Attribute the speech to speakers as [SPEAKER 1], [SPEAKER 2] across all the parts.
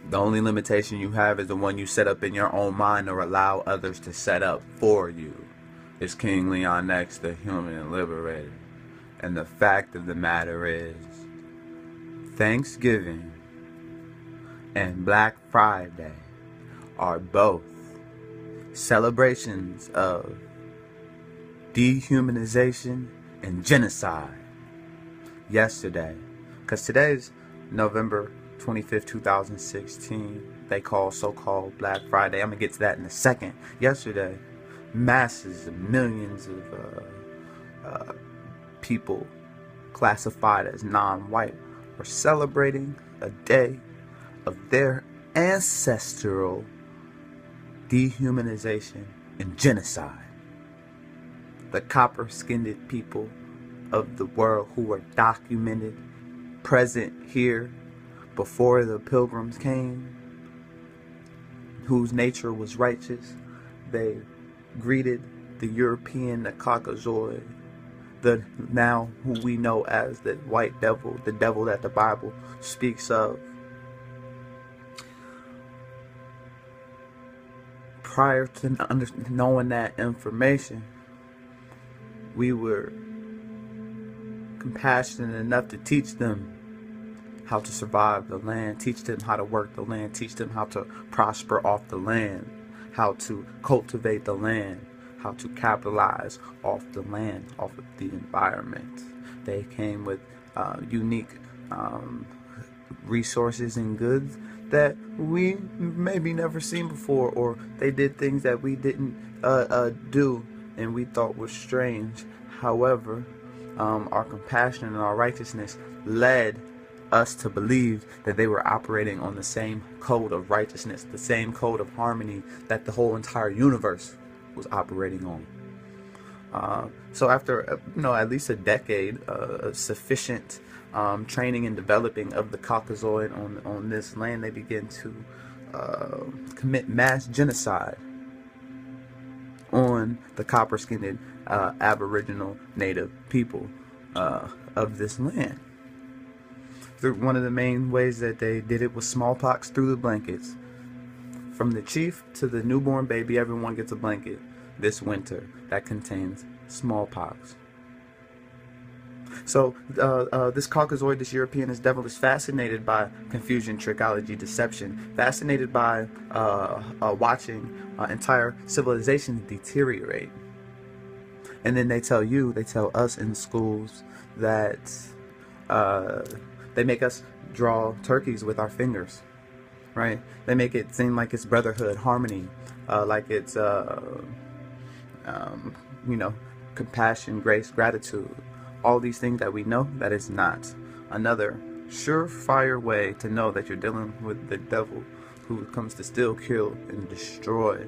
[SPEAKER 1] The only limitation you have is the one you set up in your own mind or allow others to set up for you. It's King Leon X, the human liberator. And the fact of the matter is, Thanksgiving and Black Friday are both celebrations of dehumanization and genocide. Yesterday, because today's November 25th, 2016, they call so-called Black Friday. I'm going to get to that in a second. Yesterday, masses of millions of people classified as non-white were celebrating a day of their ancestral dehumanization and genocide. The copper-skinned people of the world who were documented, present here before the pilgrims came, whose nature was righteous, they greeted the European, the Caucasoid, the now who we know as the white devil, the devil that the Bible speaks of. Prior to knowing that information, we were compassionate enough to teach them how to survive the land, teach them how to work the land, teach them how to prosper off the land, how to cultivate the land, how to capitalize off the land, off of the environment. They came with unique resources and goods that we maybe never seen before, or they did things that we didn't do and we thought was strange. However, our compassion and our righteousness led us to believe that they were operating on the same code of righteousness, the same code of harmony that the whole entire universe was operating on. So after at least a decade of sufficient training and developing of the Caucasoid on this land, they begin to commit mass genocide on the copper-skinned Aboriginal Native people of this land. One of the main ways that they did it was smallpox through the blankets. From the chief to the newborn baby, everyone gets a blanket this winter that contains smallpox. So this Caucasoid, this European, this devil is fascinated by confusion, trickology, deception, fascinated by watching entire civilizations deteriorate. And then they tell us in schools that they make us draw turkeys with our fingers, right? They make it seem like it's brotherhood, harmony, like it's compassion, grace, gratitude. All these things that we know that is not. Another surefire way to know that you're dealing with the devil who comes to steal, kill, and destroy.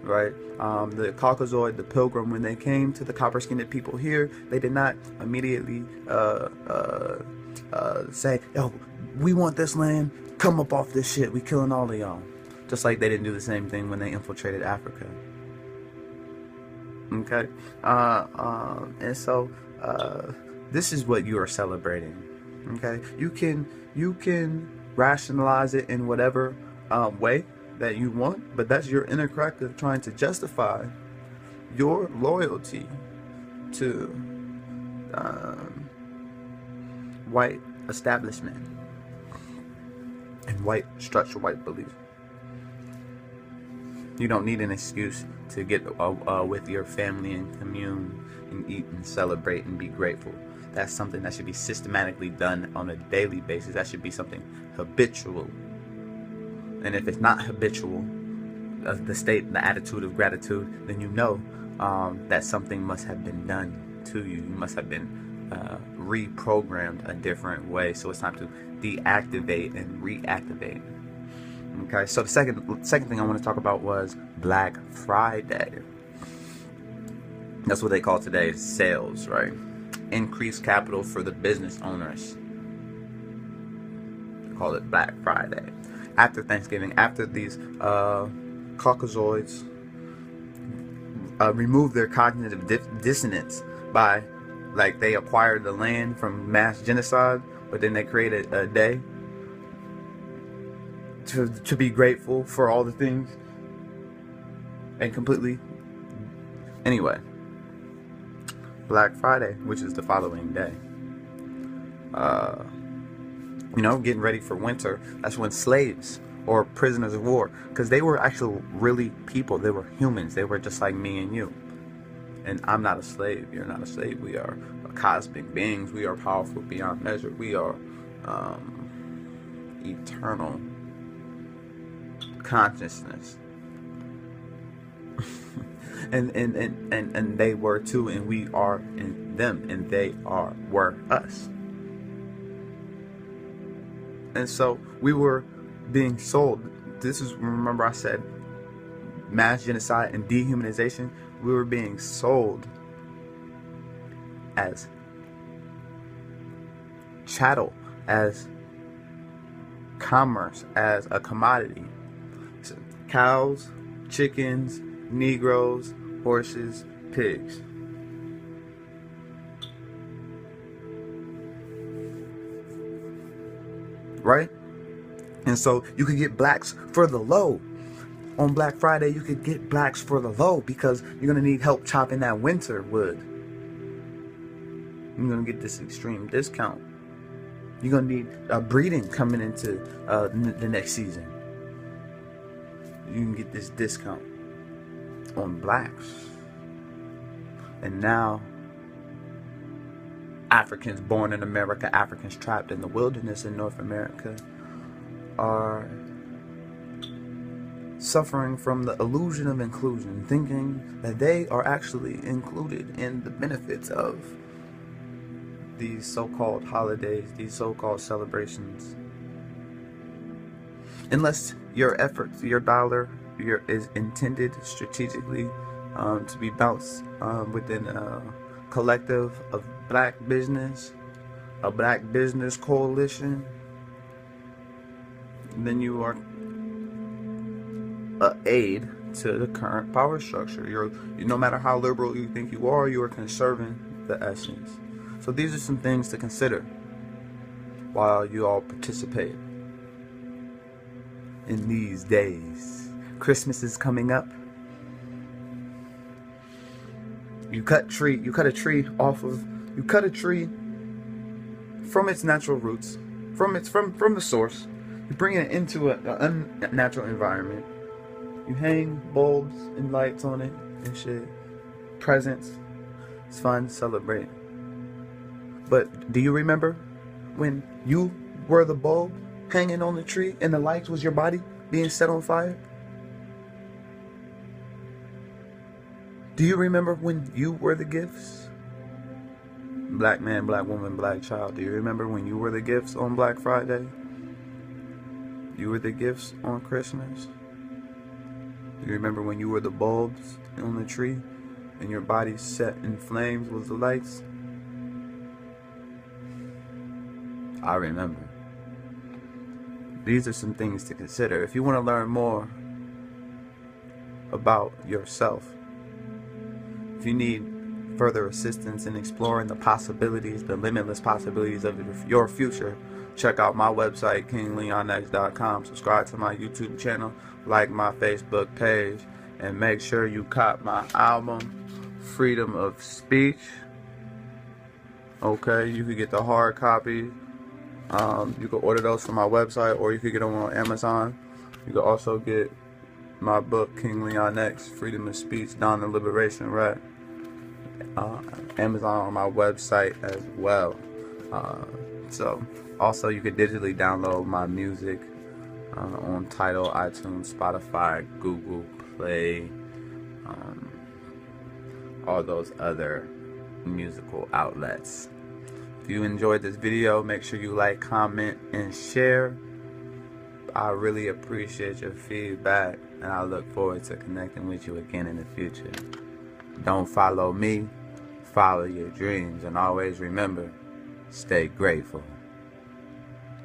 [SPEAKER 1] Right? The Caucasoid, the pilgrim, when they came to the copper-skinned people here, they did not immediately say, "Yo, we want this land. Come up off this shit. We killing all of y'all." Just like they didn't do the same thing when they infiltrated Africa. Okay? And so this is what you are celebrating. Okay? You can rationalize it in whatever way that you want, but that's your inner collective trying to justify your loyalty to white establishment and white structure, white belief. You don't need an excuse to get with your family and commune and eat and celebrate and be grateful. That's something that should be systematically done on a daily basis. That should be something habitual. And if it's not habitual, the attitude of gratitude, then you know that something must have been done to you. You must have been reprogrammed a different way. So it's time to deactivate and reactivate. Okay, so the second thing I want to talk about was Black Friday. That's what they call today, sales, right? Increased capital for the business owners. They call it Black Friday. After Thanksgiving, after these Caucasoids remove their cognitive dissonance by, like, they acquired the land from mass genocide, but then they created a day to be grateful for all the things and completely. Anyway, Black Friday, which is the following day, getting ready for winter. That's when slaves or prisoners of war, because they were actually really people. They were humans. They were just like me and you. And I'm not a slave. You're not a slave. We are cosmic beings. We are powerful beyond measure. We are eternal consciousness. and they were too, and we are in them, and they were us. And so we were being sold. This is, remember I said mass genocide and dehumanization. We were being sold as chattel, as commerce, as a commodity. So, cows, chickens, Negroes, horses, pigs. Right? And so you could get blacks for the low. On Black Friday, you could get blacks for the low because you're going to need help chopping that winter wood. You're going to get this extreme discount. You're going to need breeding coming into the next season. You can get this discount on blacks. And now Africans born in America, Africans trapped in the wilderness in North America, are suffering from the illusion of inclusion, thinking that they are actually included in the benefits of these so-called holidays, these so-called celebrations. Unless your efforts, your dollar, is intended strategically to be bounced within a collective of black business, a black business coalition, then you are an aid to the current power structure. No matter how liberal you think you are conserving the essence. So these are some things to consider while you all participate in these days. Christmas is coming up. You cut a tree from its natural roots, from the source. You bring it into an unnatural environment. You hang bulbs and lights on it and shit. Presents. It's fun, celebrate. But do you remember when you were the bulb hanging on the tree and the lights was your body being set on fire? Do you remember when you were the gifts? Black man, black woman, black child. Do you remember when you were the gifts on Black Friday? You were the gifts on Christmas? Do you remember when you were the bulbs on the tree and your body set in flames with the lights? I remember. These are some things to consider. If you want to learn more about yourself, if you need further assistance in exploring the possibilities, the limitless possibilities of your future, check out my website, KingLeonX.com. Subscribe to my YouTube channel, like my Facebook page, and make sure you cop my album, Freedom of Speech. Okay, you can get the hard copy. You can order those from my website, or you can get them on Amazon. You can also get my book, King Leon X, Freedom of Speech, Dawn of Liberation, right? Amazon on my website as well. So also you can digitally download my music on Tidal, iTunes, Spotify, Google Play, all those other musical outlets. If you enjoyed this video, make sure you like, comment, and share. I really appreciate your feedback, and I look forward to connecting with you again in the future. Don't follow me, follow your dreams, and always remember, stay grateful.